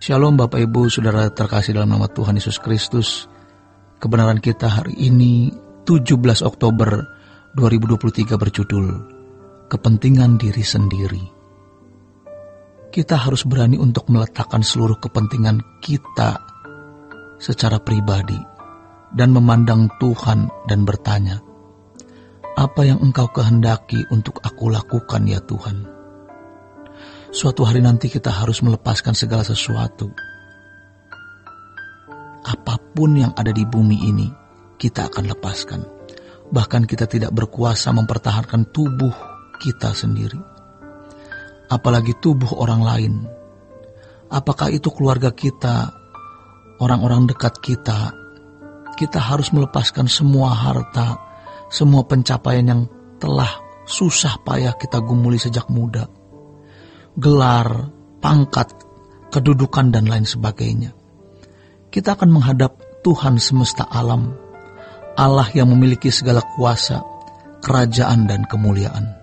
Shalom Bapak Ibu Saudara terkasih dalam nama Tuhan Yesus Kristus. Kebenaran kita hari ini 17 Oktober 2023 berjudul Kepentingan Diri Sendiri. Kita harus berani untuk meletakkan seluruh kepentingan kita secara pribadi dan memandang Tuhan dan bertanya, apa yang Engkau kehendaki untuk aku lakukan ya Tuhan? Suatu hari nanti kita harus melepaskan segala sesuatu. Apapun yang ada di bumi ini, kita akan lepaskan. Bahkan kita tidak berkuasa mempertahankan tubuh kita sendiri. Apalagi tubuh orang lain. Apakah itu keluarga kita, orang-orang dekat kita? Kita harus melepaskan semua harta, semua pencapaian yang telah susah payah kita gumuli sejak muda. Gelar, pangkat, kedudukan, dan lain sebagainya. Kita akan menghadap Tuhan semesta alam, Allah yang memiliki segala kuasa, kerajaan, dan kemuliaan.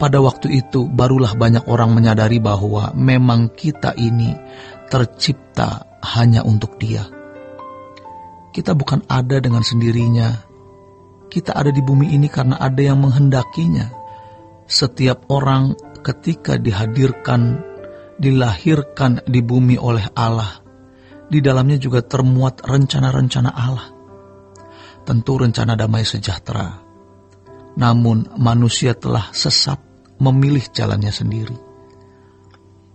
Pada waktu itu barulah banyak orang menyadari bahwa memang kita ini tercipta hanya untuk Dia. Kita bukan ada dengan sendirinya. Kita ada di bumi ini karena ada yang menghendakinya. Setiap orang ketika dilahirkan di bumi oleh Allah, di dalamnya juga termuat rencana-rencana Allah. Tentu rencana damai sejahtera. Namun manusia telah sesat memilih jalannya sendiri.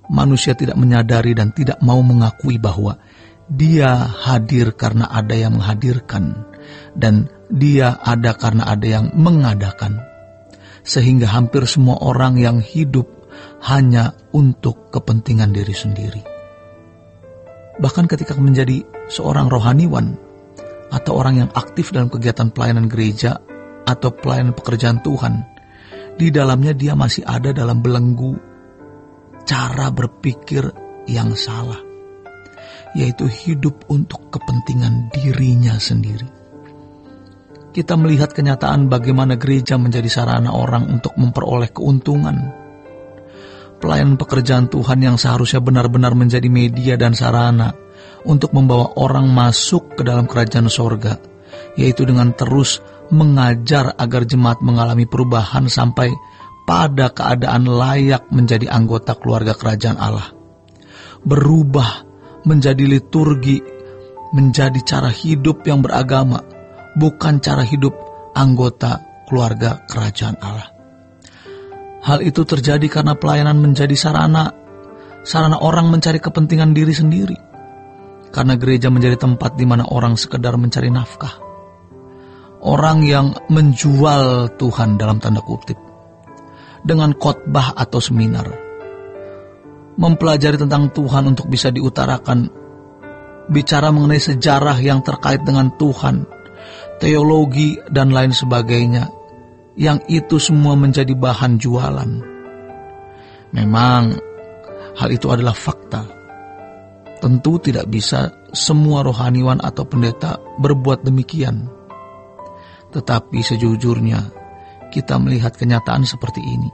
Manusia tidak menyadari dan tidak mau mengakui bahwa dia hadir karena ada yang menghadirkan, dan dia ada karena ada yang mengadakan. Sehingga hampir semua orang yang hidup hanya untuk kepentingan diri sendiri. Bahkan ketika menjadi seorang rohaniwan atau orang yang aktif dalam kegiatan pelayanan gereja atau pelayanan pekerjaan Tuhan, di dalamnya dia masih ada dalam belenggu cara berpikir yang salah, yaitu hidup untuk kepentingan dirinya sendiri. Kita melihat kenyataan bagaimana gereja menjadi sarana orang untuk memperoleh keuntungan. Pelayanan pekerjaan Tuhan yang seharusnya benar-benar menjadi media dan sarana untuk membawa orang masuk ke dalam kerajaan sorga, yaitu dengan terus mengajar agar jemaat mengalami perubahan sampai pada keadaan layak menjadi anggota keluarga kerajaan Allah. Berubah menjadi liturgi, menjadi cara hidup yang beragama, bukan cara hidup anggota keluarga kerajaan Allah. Hal itu terjadi karena pelayanan menjadi sarana orang mencari kepentingan diri sendiri. Karena gereja menjadi tempat di mana orang sekedar mencari nafkah. Orang yang menjual Tuhan dalam tanda kutip dengan khotbah atau seminar. Mempelajari tentang Tuhan untuk bisa diutarakan, bicara mengenai sejarah yang terkait dengan Tuhan, teologi, dan lain sebagainya, yang itu semua menjadi bahan jualan. Memang hal itu adalah fakta. Tentu tidak bisa semua rohaniwan atau pendeta berbuat demikian. Tetapi sejujurnya kita melihat kenyataan seperti ini,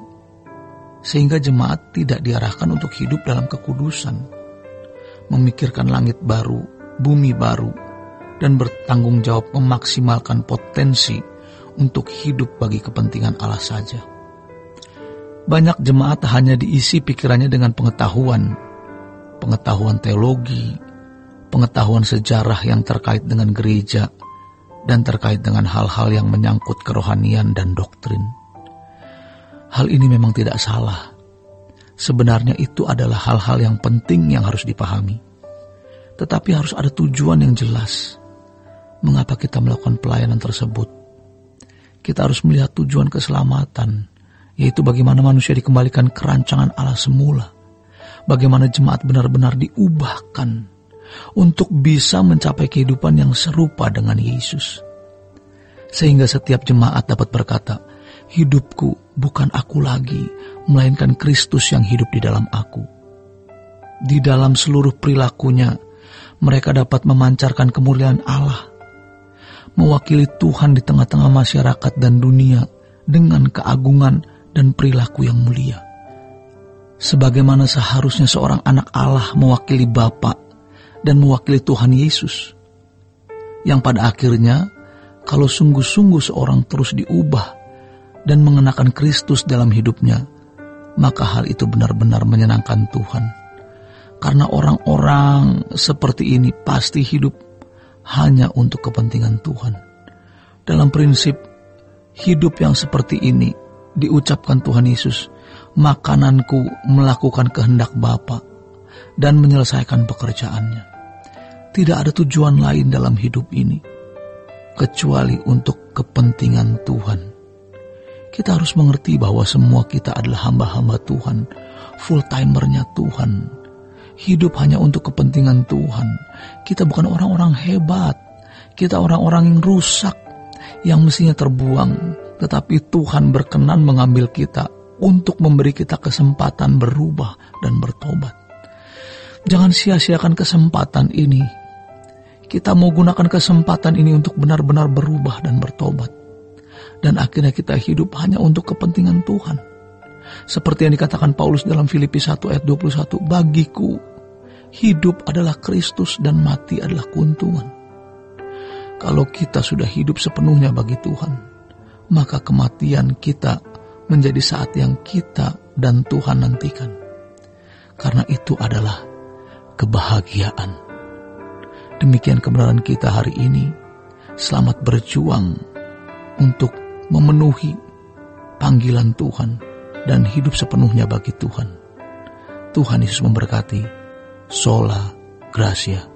sehingga jemaat tidak diarahkan untuk hidup dalam kekudusan, memikirkan langit baru, bumi baru, dan bertanggung jawab memaksimalkan potensi untuk hidup bagi kepentingan Allah saja. Banyak jemaat hanya diisi pikirannya dengan pengetahuan teologi, pengetahuan sejarah yang terkait dengan gereja, dan terkait dengan hal-hal yang menyangkut kerohanian dan doktrin. Hal ini memang tidak salah. Sebenarnya itu adalah hal-hal yang penting yang harus dipahami. Tetapi harus ada tujuan yang jelas. Mengapa kita melakukan pelayanan tersebut? Kita harus melihat tujuan keselamatan, yaitu bagaimana manusia dikembalikan ke rancangan Allah semula. Bagaimana jemaat benar-benar diubahkan untuk bisa mencapai kehidupan yang serupa dengan Yesus. Sehingga setiap jemaat dapat berkata, hidupku bukan aku lagi, melainkan Kristus yang hidup di dalam aku. Di dalam seluruh perilakunya, mereka dapat memancarkan kemuliaan Allah, mewakili Tuhan di tengah-tengah masyarakat dan dunia dengan keagungan dan perilaku yang mulia. sebagaimana seharusnya seorang anak Allah mewakili Bapa dan mewakili Tuhan Yesus, yang pada akhirnya kalau sungguh-sungguh seorang terus diubah dan mengenakan Kristus dalam hidupnya, maka hal itu benar-benar menyenangkan Tuhan. Karena orang-orang seperti ini pasti hidup hanya untuk kepentingan Tuhan. Dalam prinsip hidup yang seperti ini diucapkan Tuhan Yesus, makananku melakukan kehendak Bapa dan menyelesaikan pekerjaannya. Tidak ada tujuan lain dalam hidup ini kecuali untuk kepentingan Tuhan. Kita harus mengerti bahwa semua kita adalah hamba-hamba Tuhan, full-timernya Tuhan. Hidup hanya untuk kepentingan Tuhan. Kita bukan orang-orang hebat. Kita orang-orang yang rusak, yang mestinya terbuang. Tetapi Tuhan berkenan mengambil kita untuk memberi kita kesempatan berubah dan bertobat. Jangan sia-siakan kesempatan ini. Kita mau gunakan kesempatan ini untuk benar-benar berubah dan bertobat. Dan akhirnya kita hidup hanya untuk kepentingan Tuhan. Seperti yang dikatakan Paulus dalam Filipi 1 ayat 21, bagiku hidup adalah Kristus dan mati adalah keuntungan. Kalau kita sudah hidup sepenuhnya bagi Tuhan, maka kematian kita menjadi saat yang kita dan Tuhan nantikan. Karena itu adalah kebahagiaan. Demikian kebenaran kita hari ini. Selamat berjuang untuk memenuhi panggilan Tuhan dan hidup sepenuhnya bagi Tuhan. Tuhan Yesus memberkati. Sola Gracia.